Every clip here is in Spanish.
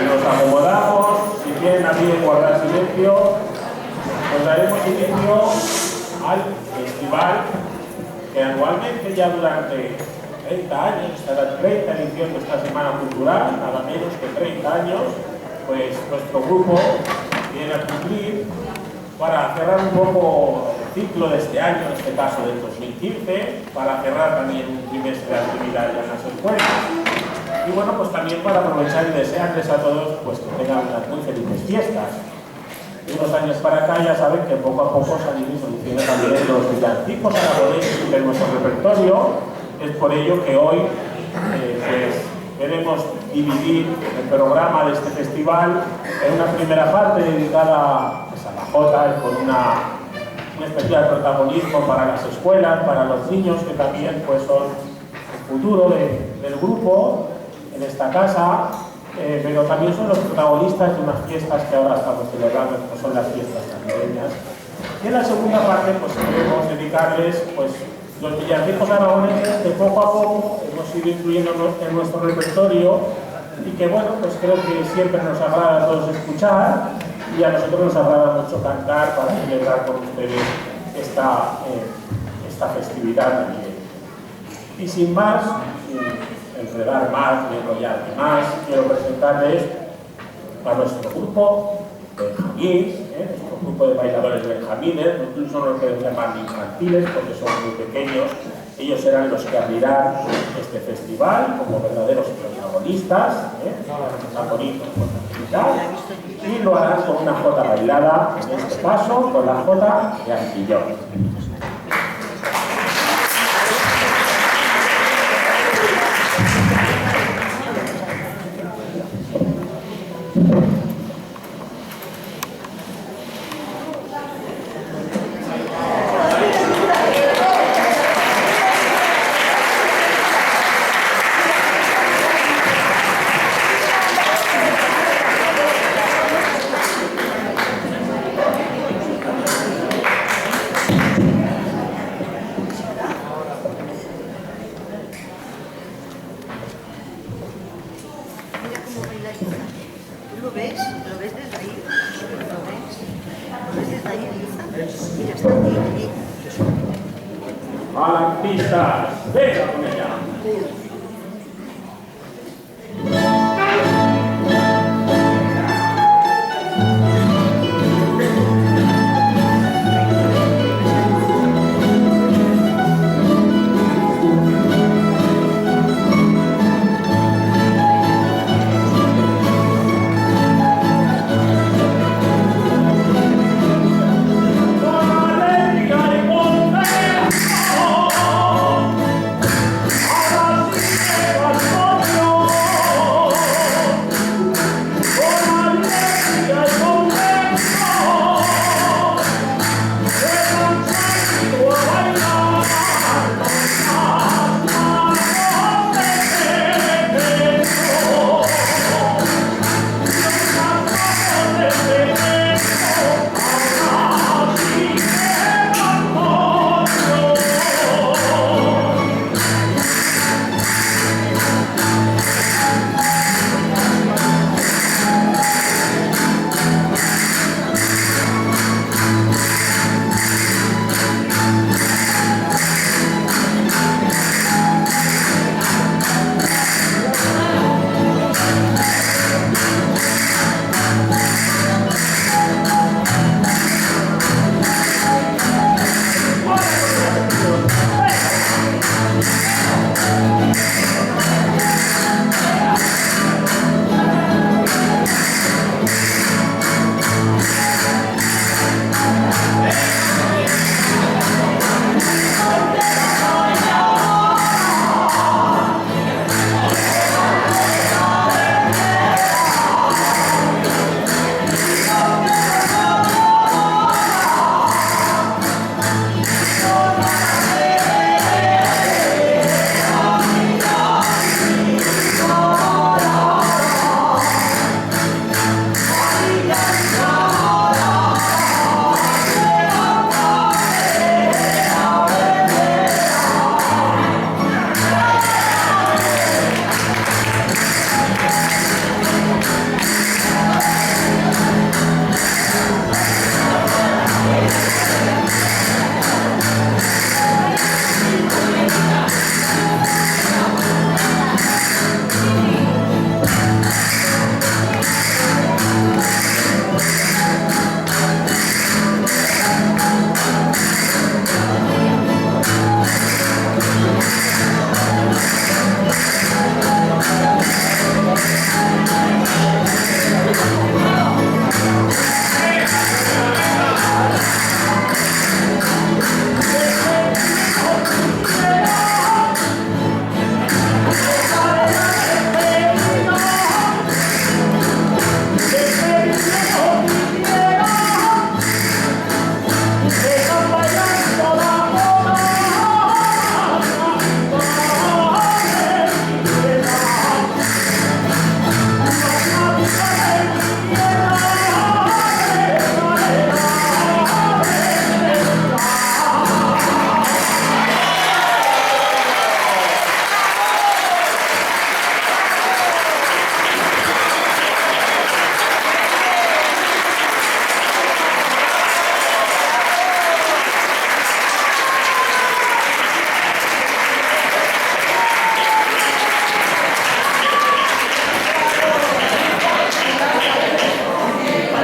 Nos acomodamos, si quieren también guardar silencio, pues daremos inicio al festival que anualmente ya durante 30 años, hasta la 30 edición de esta Semana Cultural, nada menos que 30 años, pues nuestro grupo viene a cumplir para cerrar un poco el ciclo de este año, en este caso del 2015, para cerrar también un trimestre de actividad en las escuelas. Y bueno, pues también para aprovechar y desearles a todos pues que tengan unas muy felices fiestas. De unos años para acá ya saben que poco a poco se han ido introduciendo también los villancicos aragoneses de nuestro repertorio. Es por ello que hoy pues, queremos dividir el programa de este festival en una primera parte dedicada pues, a la jota, con un especial protagonismo para las escuelas, para los niños que también pues, son el futuro del grupo en esta casa, pero también son los protagonistas de unas fiestas que ahora estamos celebrando, que son las fiestas navideñas. Y en la segunda parte pues, queremos dedicarles pues, los villancicos aragoneses que poco a poco hemos ido incluyendo en nuestro repertorio y que bueno, pues creo que siempre nos agrada a todos escuchar y a nosotros nos agrada mucho cantar para celebrar con ustedes esta festividad también. Y sin más, sin enredar más, ni enrollarme más, quiero presentarles a nuestro grupo Benjamín, nuestro grupo de bailadores benjamines, incluso no los podemos llamar infantiles porque son muy pequeños. Ellos serán los que abrirán este festival como verdaderos protagonistas, tan bonitos con la y lo harán con una jota bailada, en este caso con la jota de Antillón. Artistas, venga con ella.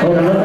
Bueno, no